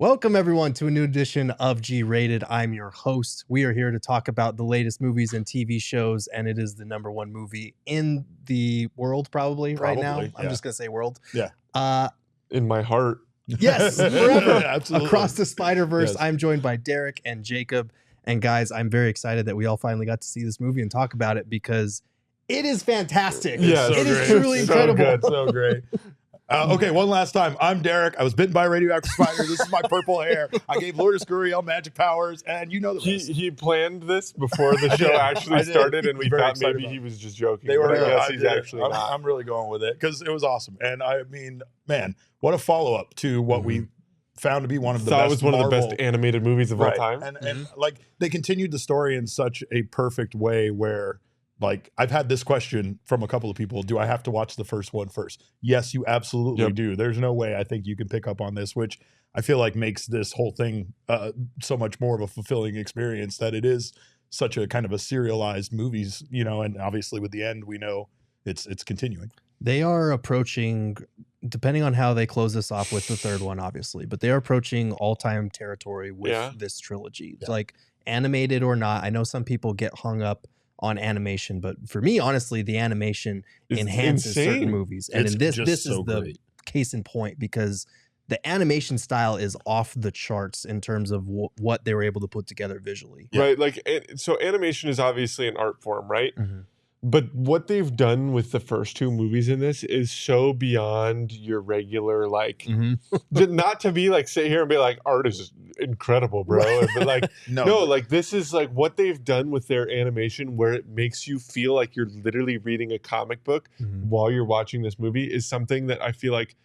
Welcome, everyone, to a new edition of G-Rated. I'm your host. We are here to talk about the latest movies and TV shows, and it is the #1 movie in the world, probably right now. Yeah. I'm just going to say world. Yeah. In my heart. Yes, forever. Absolutely. Across the Spider-Verse, Yes. I'm joined by Derek and Jacob. And guys, I'm very excited that we all finally got to see this movie and talk about it because it is fantastic. Yeah, it is truly incredible. So good, so great. Okay, one last time. I'm Derek. I was bitten by a radioactive spider. This is my purple hair. I gave Lord Escurial magic powers, and you know the rest. He planned this before the show actually started, and we Very thought excited maybe about he was just joking. They were. But I guess I he's did. actually not. I'm really going with it because it was awesome. And I mean, man, what a follow up to what we found to be one of the Thought best. it was one of the Marvel- best animated movies of all time. And like they continued the story in such a perfect way where. Like, I've had this question from a couple of people. Do I have to watch the first one first? Yes, you absolutely do. There's no way I think you can pick up on this, which I feel like makes this whole thing so much more of a fulfilling experience that it is such a kind of a serialized movies, you know, and obviously with the end, we know it's continuing. They are approaching, depending on how they close this off with the third one, obviously, but they are approaching all-time territory with this trilogy. It's like animated or not. I know some people get hung up on animation, but for me, honestly, the animation enhances certain movies. And in this is the case in point because the animation style is off the charts in terms of what they were able to put together visually. Right. Like, so animation is obviously an art form, right? But what they've done with the first two movies in this is so beyond your regular, like, not to be like, sit here and be like, art is incredible, bro. But like, no, like this is like what they've done with their animation where it makes you feel like you're literally reading a comic book while you're watching this movie is something that I feel like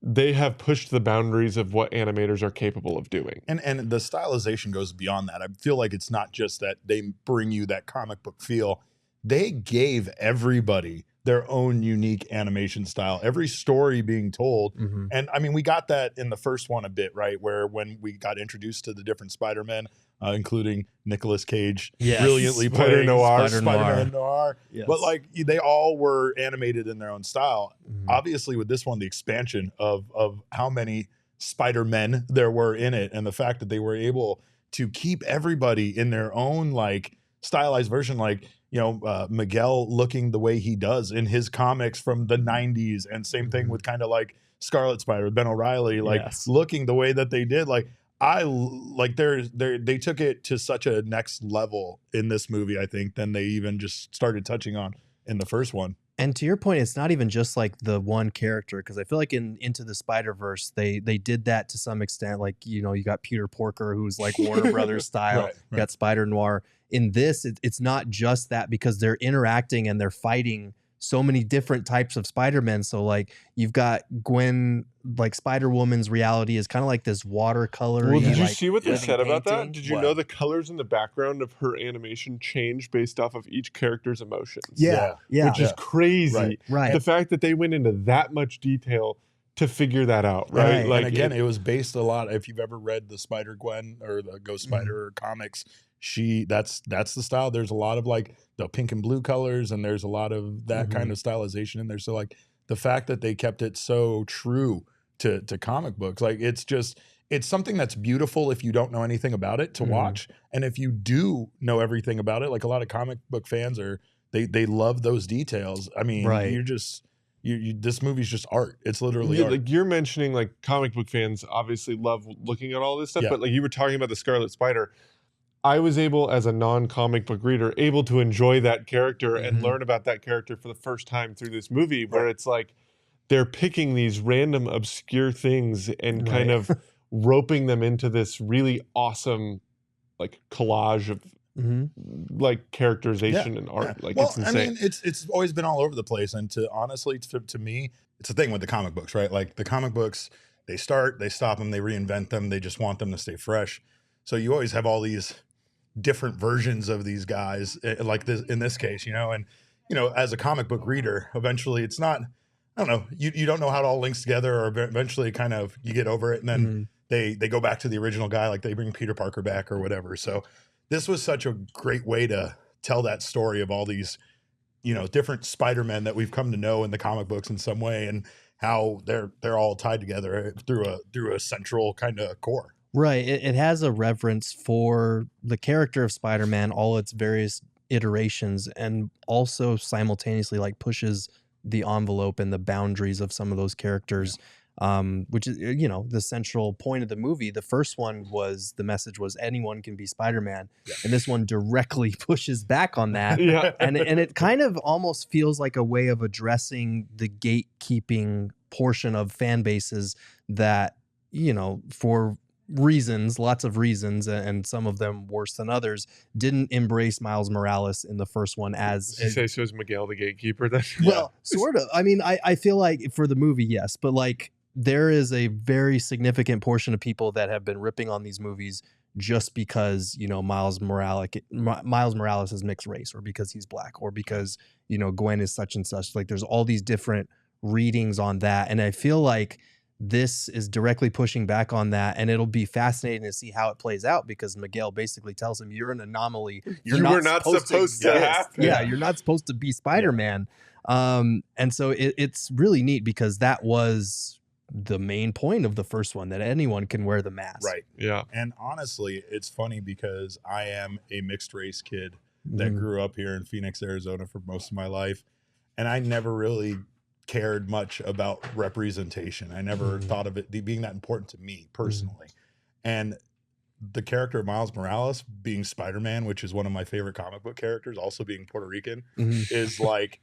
they have pushed the boundaries of what animators are capable of doing. And the stylization goes beyond that. I feel like it's not just that they bring you that comic book feel. They gave everybody their own unique animation style, every story being told. And I mean, we got that in the first one a bit, right? Where when we got introduced to the different Spider-Men, including Nicolas Cage, brilliantly playing Spider-Man Noir. But like they all were animated in their own style. Obviously with this one, the expansion of how many Spider-Men there were in it and the fact that they were able to keep everybody in their own like stylized version, like, you know, Miguel looking the way he does in his comics from the 90s. And same thing with kind of like Scarlet Spider, Ben O'Reilly, like looking the way that they did. Like they took it to such a next level in this movie, I think, than they even just started touching on in the first one. And to your point, it's not even just like the one character, because I feel like in Into the Spider-Verse, they did that to some extent. Like, you know, you got Peter Porker, who's like Warner Brothers style. You got Spider-Noir. In this, it's not just that because they're interacting and they're fighting so many different types of Spider-Men. So like you've got Gwen, like Spider-Woman's reality is kind of like this watercolor. Well, did you like, see what they said about that? Did you What? know the colors in the background of her animation change based off of each character's emotions? Which is crazy. Right. The fact that they went into that much detail to figure that out, right? Like, and again, it was based a lot. If you've ever read the Spider-Gwen or the Ghost Spider comics, that's the style. There's a lot of like the pink and blue colors, and there's a lot of that kind of stylization in there. So like the fact that they kept it so true to comic books, like it's something that's beautiful if you don't know anything about it to watch, and if you do know everything about it, like a lot of comic book fans they love those details. I mean, this movie's just art. It's literally art. Like you're mentioning, like comic book fans obviously love looking at all this stuff, but like you were talking about the Scarlet Spider. I was able, as a non-comic book reader, able to enjoy that character and learn about that character for the first time through this movie, where it's like they're picking these random obscure things and kind of roping them into this really awesome like collage of like characterization and art. Like, well, it's insane. I mean, it's always been all over the place, and honestly, to me, it's a thing with the comic books, right? Like the comic books, they start, they stop them, they reinvent them, they just want them to stay fresh. So you always have all these different versions of these guys, like this in this case, you know, and you know, as a comic book reader, eventually it's not, I don't know, you don't know how it all links together, or eventually kind of you get over it, and then they go back to the original guy, like they bring Peter Parker back or whatever. So this was such a great way to tell that story of all these, you know, different Spider-Men that we've come to know in the comic books in some way, and how they're all tied together through a central kind of core. Right. It has a reverence for the character of Spider-Man, all its various iterations, and also simultaneously like pushes the envelope and the boundaries of some of those characters, which is, you know, the central point of the movie. The first one was, the message was anyone can be Spider-Man. And this one directly pushes back on that. And it kind of almost feels like a way of addressing the gatekeeping portion of fan bases that, you know, for reasons, lots of reasons, and some of them worse than others, didn't embrace Miles Morales in the first one as... You say so is Miguel the gatekeeper then? Well, sort of. I mean, I feel like for the movie, yes, but like there is a very significant portion of people that have been ripping on these movies just because, you know, Miles Morales is mixed race, or because he's black, or because, you know, Gwen is such and such. Like there's all these different readings on that, and I feel like this is directly pushing back on that, and it'll be fascinating to see how it plays out, because Miguel basically tells him, you're an anomaly. You were not supposed to happen. Yeah, you're not supposed to be Spider-Man. And so it's really neat, because that was the main point of the first one, that anyone can wear the mask. Right. Yeah. And honestly, it's funny because I am a mixed race kid that grew up here in Phoenix, Arizona for most of my life, and I never really cared much about representation. I never thought of it being that important to me personally. And the character of Miles Morales being Spider-Man, which is one of my favorite comic book characters, also being Puerto Rican, is like,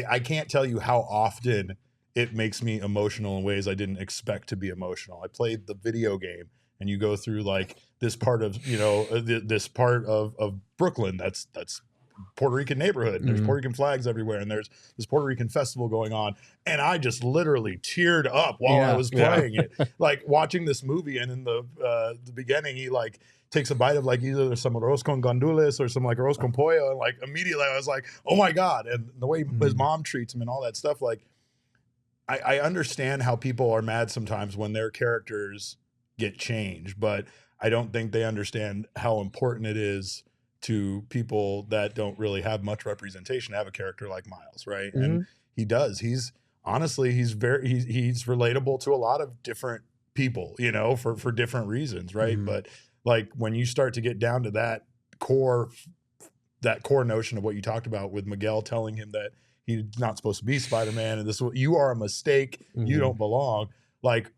I can't tell you how often it makes me emotional in ways I didn't expect to be emotional. I played the video game, and you go through like this part of, you know, this part of Brooklyn that's Puerto Rican neighborhood. There's Puerto Rican flags everywhere, and there's this Puerto Rican festival going on, and I just literally teared up while I was playing it, like watching this movie. And in the beginning, he like takes a bite of like either some arroz con gandules or some like arroz con pollo, and like immediately I was like, oh my god. And the way his mom treats him and all that stuff, like I understand how people are mad sometimes when their characters get changed, but I don't think they understand how important it is to people that don't really have much representation have a character like Miles, right? And he does. He's honestly, he's relatable to a lot of different people, you know, for different reasons, right? But like when you start to get down to that core notion of what you talked about with Miguel telling him that he's not supposed to be Spider-Man, and you are a mistake, you don't belong. Like,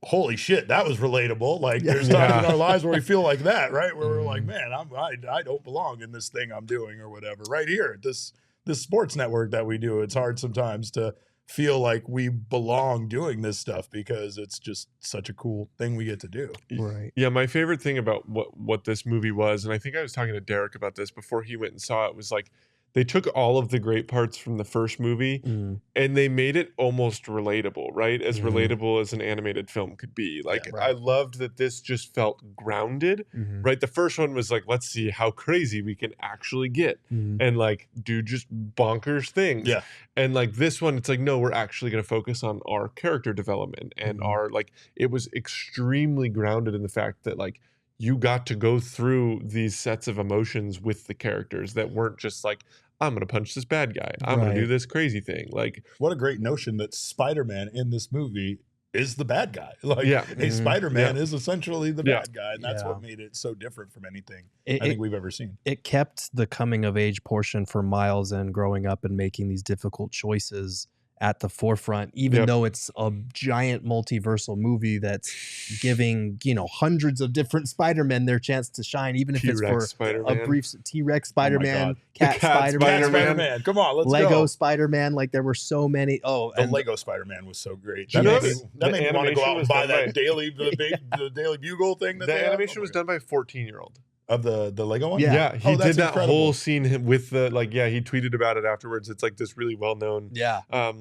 holy shit, that was relatable. Like there's times in our lives where we feel like that, right? Where we're like, man, I don't belong in this thing I'm doing or whatever. Right here, this sports network that we do, it's hard sometimes to feel like we belong doing this stuff because it's just such a cool thing we get to do. Right. Yeah, my favorite thing about what this movie was, and I think I was talking to Derek about this before he went and saw it, was like they took all of the great parts from the first movie and they made it almost relatable, right? As relatable as an animated film could be. Like, I loved that this just felt grounded, right? The first one was like, let's see how crazy we can actually get and like do just bonkers things. Yeah. And like this one, it's like, no, we're actually going to focus on our character development and our, like, it was extremely grounded in the fact that like, you got to go through these sets of emotions with the characters that weren't just like, I'm going to punch this bad guy. I'm going to do this crazy thing. Like, what a great notion that Spider-Man in this movie is the bad guy. Like, a Spider-Man is essentially the bad guy. And that's what made it so different from anything I think we've ever seen. It kept the coming of age portion for Miles and growing up and making these difficult choices at the forefront, even though it's a giant multiversal movie that's giving, you know, hundreds of different Spider-Men their chance to shine, even if it's for a brief T-Rex Spider-Man, Cat Spider-Man. Come on, let's Lego go. Spider-Man. Like there were so many. Oh, the Lego Spider-Man was so great. That made me want to go out and buy that the Daily Bugle thing. The animation was done by a 14-year-old. Of the Lego one? Yeah, he did that whole scene with the, like, he tweeted about it afterwards. It's like this really well-known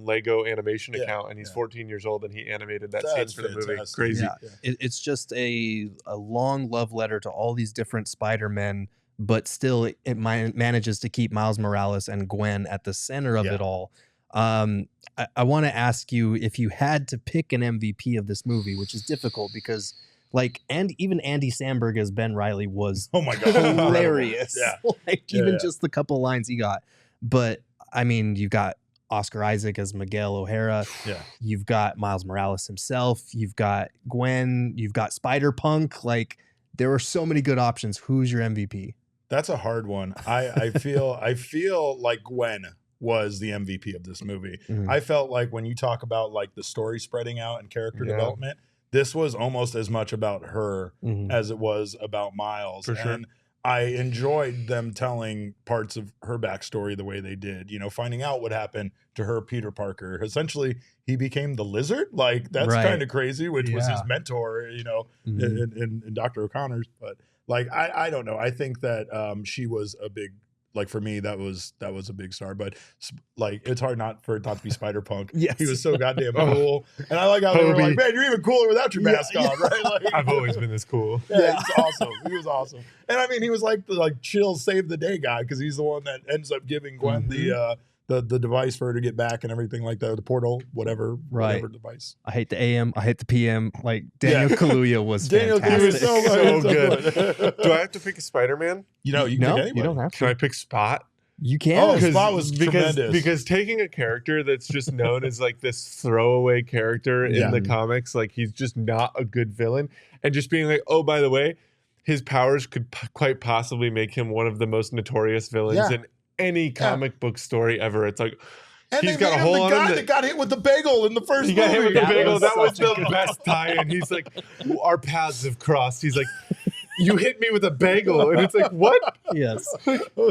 Lego animation account, and he's 14 years old, and he animated that scene for the movie. Crazy. Yeah. It's just a long love letter to all these different Spider-Men, but still it manages to keep Miles Morales and Gwen at the center of it all. I want to ask you if you had to pick an MVP of this movie, which is difficult because... Like, and even Andy Samberg as Ben Reilly was hilarious. Like, even just the couple lines he got. But, I mean, you got Oscar Isaac as Miguel O'Hara. Yeah. You've got Miles Morales himself. You've got Gwen. You've got Spider-Punk. Like, there are so many good options. Who's your MVP? That's a hard one. I feel like Gwen was the MVP of this movie. I felt like when you talk about like the story spreading out and character development, this was almost as much about her as it was about Miles. For sure. And I enjoyed them telling parts of her backstory the way they did, you know, finding out what happened to her Peter Parker. Essentially, he became the Lizard. Like, that's kind of crazy, which was his mentor, you know, in Dr. O'Connor's. But like, I don't know. I think that she was a big, like, for me, that was a big star. But like, it's hard for it not to be Spider-Punk. Yes. He was so goddamn cool. And I like how they were like, man, you're even cooler without your mask on, right? Like, I've always been this cool. Yeah, he's awesome. He was awesome. And I mean, he was like the chill save the day guy, because he's the one that ends up giving Gwen the device for her to get back and everything like that, the portal, whatever device. I hate the AM, I hate the PM. Like, Daniel Kaluuya was fantastic. Kaluuya was so good. Do I have to pick a Spider-Man? You know, you can pick anybody. You don't have to. Can I pick Spot? You can. Oh, Spot was tremendous. Because taking a character that's just known as like this throwaway character in the comics, like he's just not a good villain, and just being like, oh, by the way, his powers could quite possibly make him one of the most notorious villains in any comic book story ever. It's like, and he's got a hole on him that got hit with the bagel in the first movie. He got hit with the bagel. That was the best tie-in. He's like, our paths have crossed. He's like, you hit me with a bagel. And it's like, what? Yes.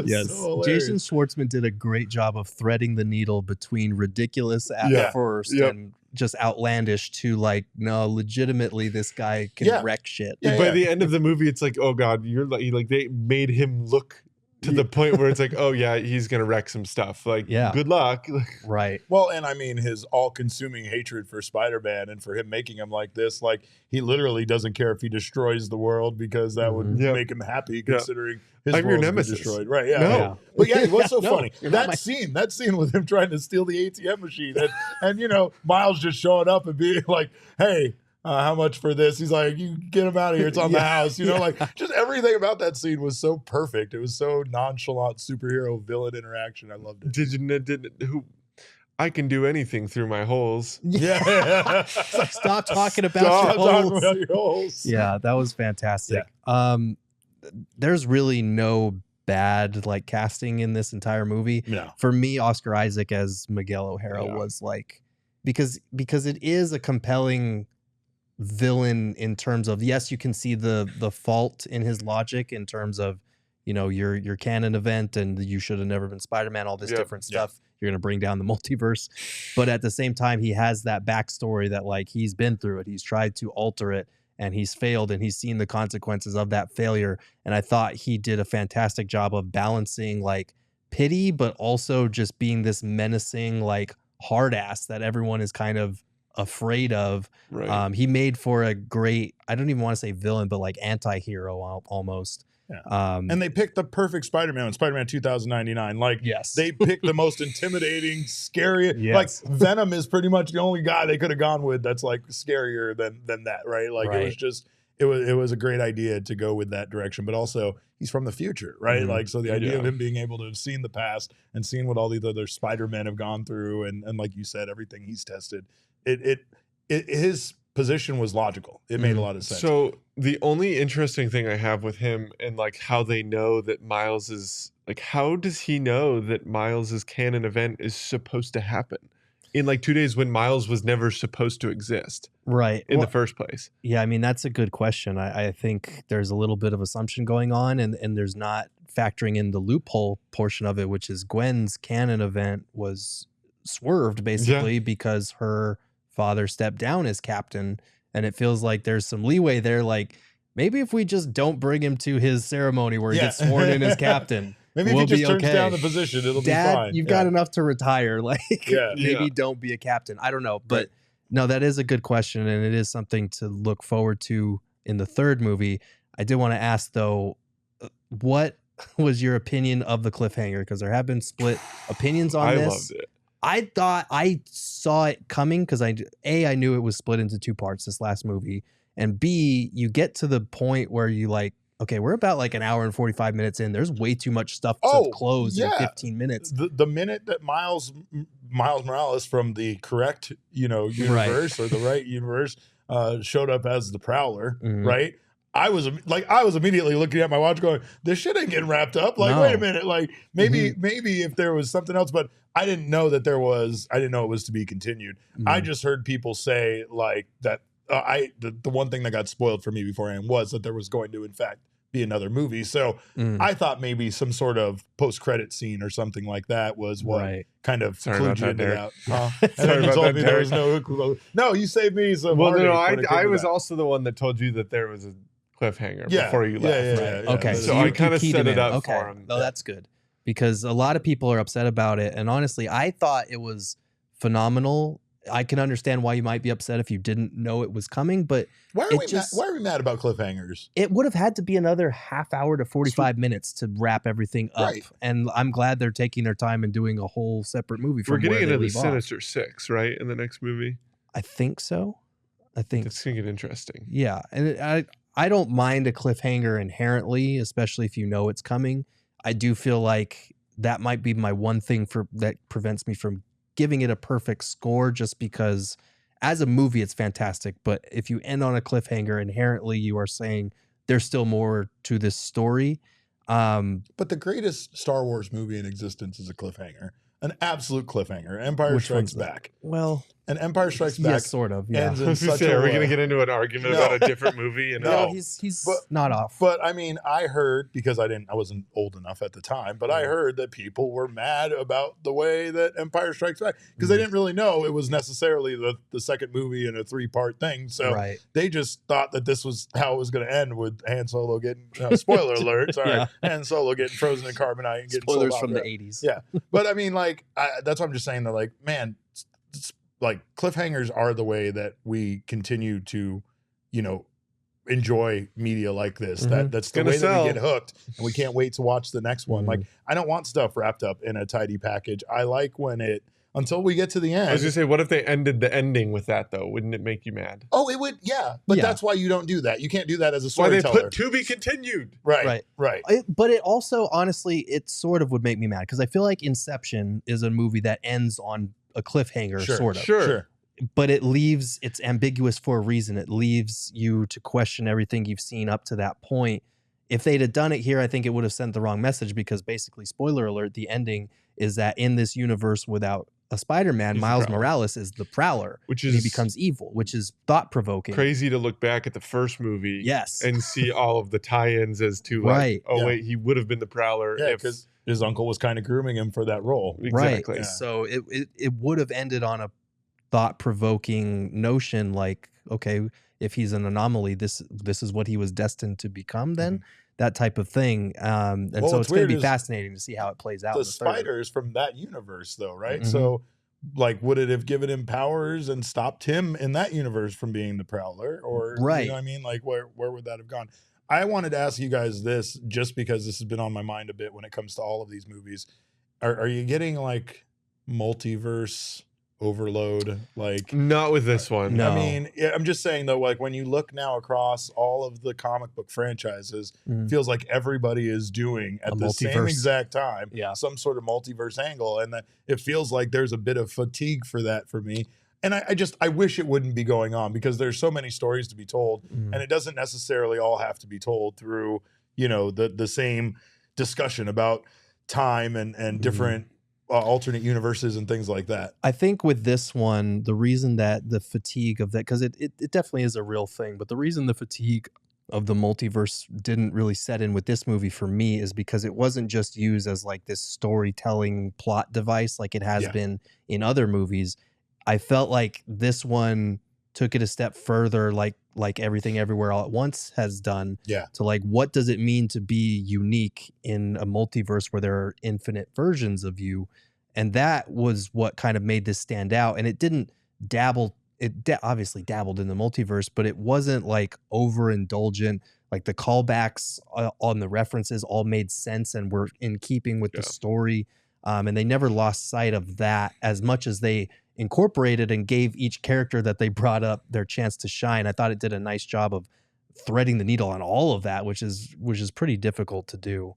Yes. So Jason Schwartzman did a great job of threading the needle between ridiculous at first and just outlandish to like, no, legitimately, this guy can wreck shit. By the end of the movie, it's like, oh God, you're like they made him look to the point where it's like, oh yeah, he's gonna wreck some stuff. Like, good luck. Right. Well, and I mean, his all-consuming hatred for Spider-Man and for him making him like this, like, he literally doesn't care if he destroys the world, because that would make him happy, considering his world is destroyed. Right? Yeah. No. But yeah, it was so funny. That scene with him trying to steal the ATM machine, and you know, Miles just showing up and being like, hey. How much for this? He's like, you get him out of here. It's on the house. You know, like, just everything about that scene was so perfect. It was so nonchalant superhero villain interaction. I loved it. I can do anything through my holes. Yeah. Like, stop talking about your holes. Yeah, that was fantastic. Yeah. There's really no bad like casting in this entire movie. No. For me, Oscar Isaac as Miguel O'Hara was like, because it is a compelling villain in terms of, yes, you can see the fault in his logic in terms of, you know, your canon event and you should have never been Spider-Man, all this different stuff. You're going to bring down the multiverse. But at the same time, he has that backstory that like he's been through it. He's tried to alter it and he's failed and he's seen the consequences of that failure. And I thought he did a fantastic job of balancing like pity, but also just being this menacing, like hard ass that everyone is kind of afraid of. Right. He made for a great, I don't even want to say villain, but like anti-hero almost. Yeah. And they picked the perfect Spider-Man in Spider-Man 2099. Like, they picked the most intimidating, scary. Like, Venom is pretty much the only guy they could have gone with that's like scarier than that, right? Like, it was just, it was a great idea to go with that direction. But also, he's from the future, right? Like, so the idea of him being able to have seen the past and seen what all these other Spider-Men have gone through, and like you said, everything he's tested, his position was logical. It made a lot of sense. So the only interesting thing I have with him and like how they know that Miles is like, how does he know that Miles's canon event is supposed to happen in like 2 days when Miles was never supposed to exist? Right. In the first place. Yeah, I mean, that's a good question. I think there's a little bit of assumption going on, and there's not factoring in the loophole portion of it, which is Gwen's canon event was swerved basically because her father stepped down as captain, and it feels like there's some leeway there. Like, maybe if we just don't bring him to his ceremony where he gets sworn in as captain, maybe if he just turns down the position, it'll be fine. You've got enough to retire. Like, maybe don't be a captain. I don't know, but no, that is a good question, and it is something to look forward to in the third movie. I did want to ask though, what was your opinion of the cliffhanger? Because there have been split opinions on this. I loved it. I thought I saw it coming because I knew it was split into two parts, this last movie, and B, you get to the point where you like, okay, we're about like an hour and 45 minutes in. There's way too much stuff to close in 15 minutes. The minute that Miles Morales from the correct, universe or the right universe showed up as the Prowler, right? I was immediately looking at my watch going, this shit ain't getting wrapped up. Like, wait a minute. Like maybe if there was something else, but I didn't know that I didn't know it was to be continued. I just heard people say like that. The one thing that got spoiled for me beforehand was that there was going to, in fact, be another movie. So I thought maybe some sort of post-credit scene or something like that was what kind of clued you into that. And then you told me there was no, you saved me some. Well, no, I was also the one that told you that there was a cliffhanger before you left. Okay, so I kind of set it up for him. No, that's good because a lot of people are upset about it. And honestly, I thought it was phenomenal. I can understand why you might be upset if you didn't know it was coming, but why are we mad about cliffhangers? It would have had to be another half hour to 45 minutes to wrap everything up. Right. And I'm glad they're taking their time and doing a whole separate movie. We're getting into the Sinister Six, right? In the next movie? I think so. I think it's going to get interesting. Yeah. And I don't mind a cliffhanger inherently, especially if you know it's coming. I do feel like that might be my one thing that prevents me from giving it a perfect score, just because as a movie it's fantastic, but if you end on a cliffhanger, inherently you are saying there's still more to this story. But the greatest Star Wars movie in existence is a cliffhanger, an absolute cliffhanger. Empire Strikes Back. Well, and Empire Strikes Back, sort of. Yeah. Ends in such are we going to get into an argument about a different movie? No, he's not off. But I mean, I heard, because I wasn't old enough at the time, but I heard that people were mad about the way that Empire Strikes Back, because they didn't really know it was necessarily the second movie in a 3-part thing. So they just thought that this was how it was going to end, with Han Solo getting spoiler alert. Sorry, Han Solo getting frozen in carbonite and getting spoilers from the 80s. Yeah, but I mean, like that's what I'm just saying. That like, man. Like cliffhangers are the way that we continue to, enjoy media like this. That's the way that we get hooked, and we can't wait to watch the next one. Like, I don't want stuff wrapped up in a tidy package. I like when until we get to the end. I was gonna say, what if they ended the ending with that though? Wouldn't it make you mad? Oh, it would. Yeah, but that's why you don't do that. You can't do that as a storyteller. Why they put to be continued? Right. But it also, honestly, it sort of would make me mad, because I feel like Inception is a movie that ends on a cliffhanger, sort of. Sure. But it's ambiguous for a reason. It leaves you to question everything you've seen up to that point. If they'd have done it here, I think it would have sent the wrong message, because basically, spoiler alert, the ending is that in this universe without a Spider-Man, Miles Morales is the Prowler, he becomes evil, which is thought-provoking. Crazy to look back at the first movie, and see all of the tie-ins as to wait, he would have been the Prowler, because his uncle was kind of grooming him for that role. Exactly. Right. Yeah. So it would have ended on a thought-provoking notion, like, okay, if he's an anomaly, this is what he was destined to become then. That type of thing. And so it's going to be fascinating to see how it plays out. The spiders from that universe, though, right? So, like, would it have given him powers and stopped him in that universe from being the Prowler? Or, you know what I mean? Like, where would that have gone? I wanted to ask you guys this, just because this has been on my mind a bit when it comes to all of these movies. Are you getting, like, multiverse overload? Like, not with this one. No. I mean, I'm just saying though, like when you look now across all of the comic book franchises, feels like everybody is doing at the same exact time some sort of multiverse angle, and that it feels like there's a bit of fatigue for that for me. And I wish it wouldn't be going on, because there's so many stories to be told, and it doesn't necessarily all have to be told through, the same discussion about time and different alternate universes and things like that. I think with this one, the reason that the fatigue of that, because it definitely is a real thing, but the reason the fatigue of the multiverse didn't really set in with this movie for me is because it wasn't just used as like this storytelling plot device like it has been in other movies. I felt like this one took it a step further, like Everything Everywhere All at Once has done, to like, what does it mean to be unique in a multiverse where there are infinite versions of you? And that was what kind of made this stand out. And it didn't dabble, obviously dabbled in the multiverse, but it wasn't like overindulgent. Like the callbacks on the references all made sense and were in keeping with the story. And they never lost sight of that, as much as they incorporated and gave each character that they brought up their chance to shine. I thought it did a nice job of threading the needle on all of that, which is pretty difficult to do.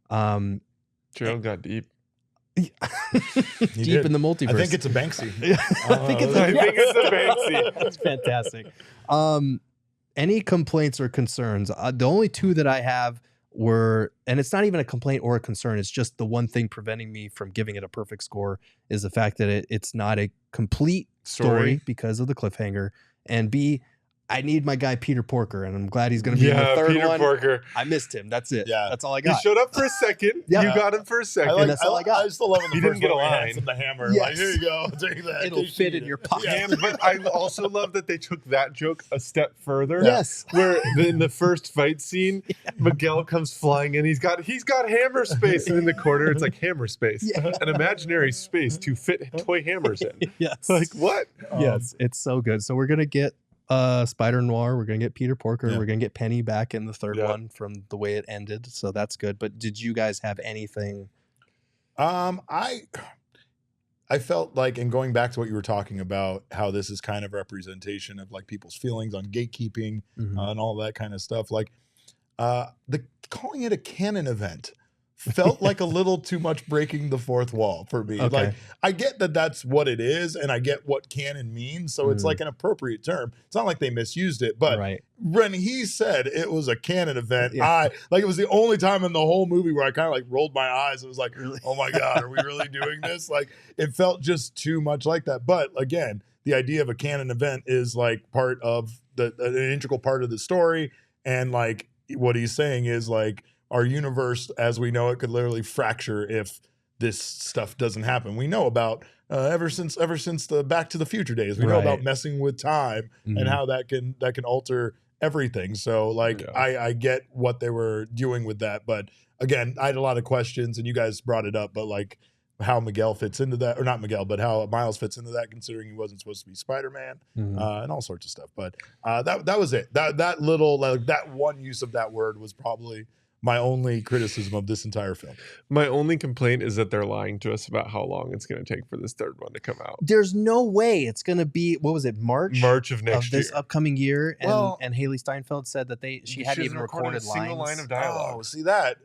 Gerald got deep. Deep in the multiverse. I think it's a Banksy. I think it's a Banksy. That's fantastic. Any complaints or concerns? The only two that I have were, and it's not even a complaint or a concern, it's just the one thing preventing me from giving it a perfect score is the fact that it's not a complete story because of the cliffhanger. And B, I need my guy Peter Porker, and I'm glad he's going to be in the third Peter one. Porker. I missed him. That's it. Yeah. That's all I got. He showed up for a second. You got him for a second. That's all I got. I still love him. He didn't get a line. From the hammer. Yes. Like, here you go. Take that. It'll fit in your pocket. Yeah, but I also love that they took that joke a step further. Yes. Where in the first fight scene, Miguel comes flying in. He's got hammer space, and in the corner it's like hammer space, an imaginary space to fit toy hammers in. Yes. Like what? Yes, it's so good. So we're gonna get Spider Noir. We're gonna get Peter Porker. We're gonna get Penny back in the third one from the way it ended. So that's good. But did you guys have anything? I felt like, and going back to what you were talking about, how this is kind of representation of like people's feelings on gatekeeping and all that kind of stuff. Like the calling it a canon event felt like a little too much breaking the fourth wall for me. Okay. Like, I get that that's what it is, and I get what canon means, so it's like an appropriate term. It's not like they misused it, but when he said it was a canon event, it was the only time in the whole movie where I kind of like rolled my eyes. It was like, oh my God, are we really doing this? Like, it felt just too much like that. But again, the idea of a canon event is like part of an integral part of the story, and like what he's saying is like, our universe as we know it could literally fracture if this stuff doesn't happen. We know about ever since the Back to the Future days. We know about messing with time and how that can alter everything. So like I get what they were doing with that, but again, I had a lot of questions, and you guys brought it up. But like how Miguel fits into that, or not Miguel, but how Miles fits into that, considering he wasn't supposed to be Spider-Man and all sorts of stuff. But that was it. That little like that one use of that word was probably my only criticism of this entire film. My only complaint is that they're lying to us about how long it's going to take for this third one to come out. There's no way it's going to be, what was it, March of next year, this upcoming year. And Hailee Steinfeld said that she hadn't even recorded a single line of dialogue. Oh, see that?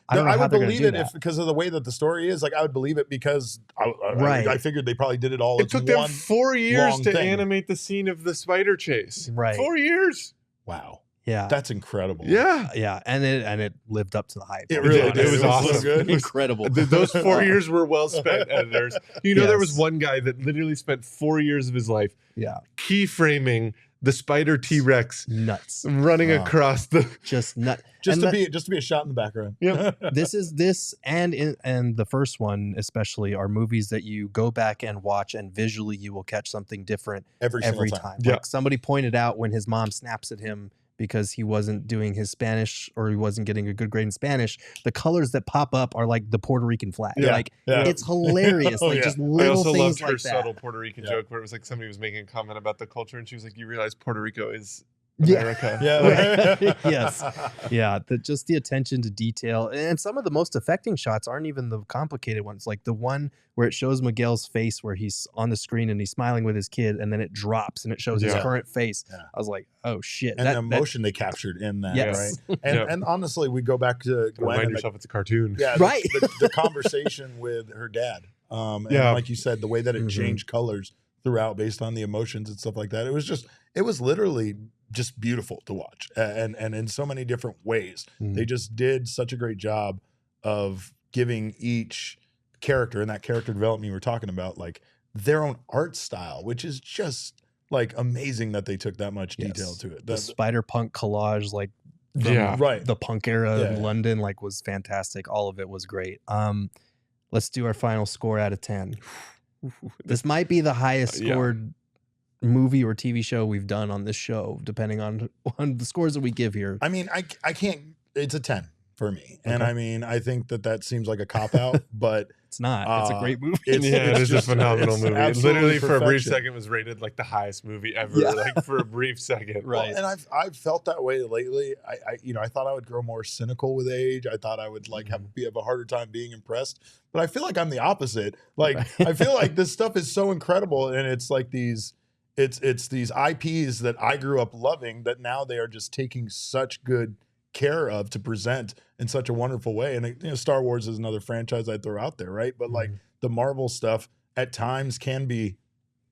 I would believe it if because of the way that the story is. Like, I would believe it because I figured they probably did it all. It took them 4 years to animate the scene of the spider chase. Right, 4 years. Wow. Yeah, that's incredible. Yeah, and it lived up to the hype. It really did. It was awesome. So good. Incredible. Those 4 years were well spent, editors. There was one guy that literally spent 4 years of his life keyframing the spider T-Rex nuts running across the just to be a shot in the background. Yeah. This and the first one especially are movies that you go back and watch, and visually you will catch something different every time. Like somebody pointed out when his mom snaps at him because he wasn't doing his Spanish, or he wasn't getting a good grade in Spanish, the colors that pop up are like the Puerto Rican flag. It's hilarious. Just little I also things loved her like that. subtle Puerto Rican joke where it was like somebody was making a comment about the culture, and she was like, "You realize Puerto Rico is America." Yes. Yeah. Just the attention to detail. And some of the most affecting shots aren't even the complicated ones. Like the one where it shows Miguel's face where he's on the screen and he's smiling with his kid, and then it drops and it shows his current face. I was like, oh shit. And the emotion they captured in that, right? And honestly, we go back to Gwen. Remind yourself it's a cartoon. Yeah. Right. The conversation with her dad. And like you said, the way that it changed colors throughout based on the emotions and stuff like that. It was literally just beautiful to watch, and in so many different ways. They just did such a great job of giving each character, and that character development you were talking about, like their own art style, which is just like amazing that they took that much detail to it. The spider punk collage, like the punk era in London, like was fantastic. All of it was great. Let's do our final score out of 10. This might be the highest scored movie or TV show we've done on this show, depending on the scores that we give here. I mean, I can't. It's a 10 for me, and I mean, I think that seems like a cop out, but it's not. It's a great movie. It is a phenomenal movie. It literally, for a brief second, was rated like the highest movie ever. Like for a brief second, right? Well, and I've felt that way lately. I thought I would grow more cynical with age. I thought I would like have a harder time being impressed, but I feel like I'm the opposite. Like I feel like this stuff is so incredible, and it's like these. It's these IPs that I grew up loving that now they are just taking such good care of to present in such a wonderful way. And you know, Star Wars is another franchise I throw out there, right? But like the Marvel stuff at times can be,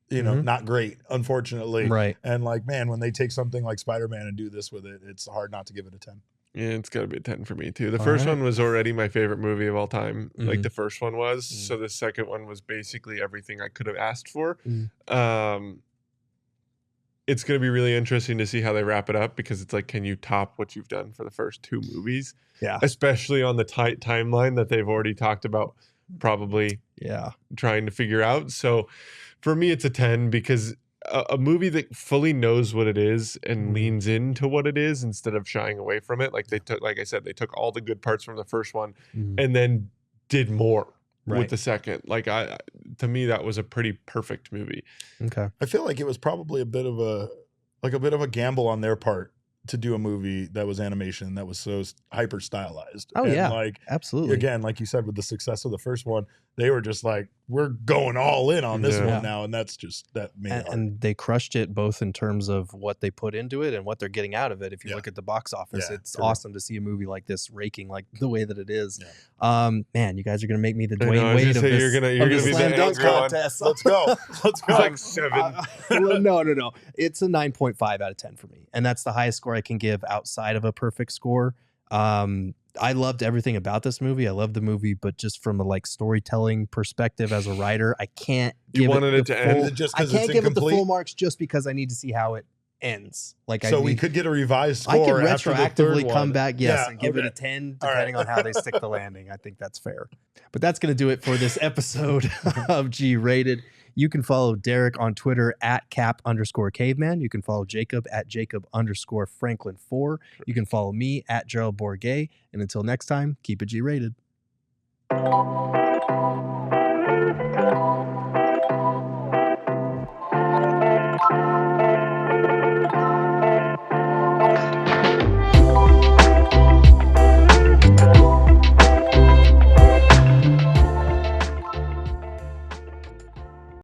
you know, not great, unfortunately. Right. And like, man, when they take something like Spider-Man and do this with it, it's hard not to give it a 10. Yeah, it's got to be a 10 for me too. The first one was already my favorite movie of all time. Like the first one was. So the second one was basically everything I could have asked for. It's going to be really interesting to see how they wrap it up, because it's like, can you top what you've done for the first 2 movies? Yeah. Especially on the tight timeline that they've already talked about probably trying to figure out. So for me, it's a 10, because a movie that fully knows what it is and leans into what it is instead of shying away from it. Like they took, like I said, they took all the good parts from the first one and then did more with the second. Like to me, that was a pretty perfect movie. Okay. I feel like it was probably a bit of a gamble on their part to do a movie that was animation that was so hyper stylized. Oh, and yeah, like absolutely. Again, like you said, with the success of the first one, they were just like, we're going all in on this one now, and that's just that made it hard. And they crushed it both in terms of what they put into it and what they're getting out of it. If you look at the box office, it's awesome to see a movie like this raking like the way that it is. Man, you guys are gonna make me the Dwayne Wade of this. You're gonna be the slam dunk contest. Let's go. Let's go. Like 7. No. It's a 9.5 out of 10 for me, and that's the highest score I can give outside of a perfect score. I loved everything about this movie. I love the movie, but just from a like storytelling perspective as a writer, I can't give it the full, just I because can't it's give it the incomplete? full marks just because I need to see how it ends. Like, So we could get a revised I score could after the third retroactively one. come back, and give it a 10, depending on how they stick the landing. I think that's fair. But that's going to do it for this episode of G Rated. You can follow Derek on Twitter at @cap_caveman. You can follow Jacob at Jacob_Franklin4. You can follow me at Gerald Bourget. And until next time, keep it G Rated.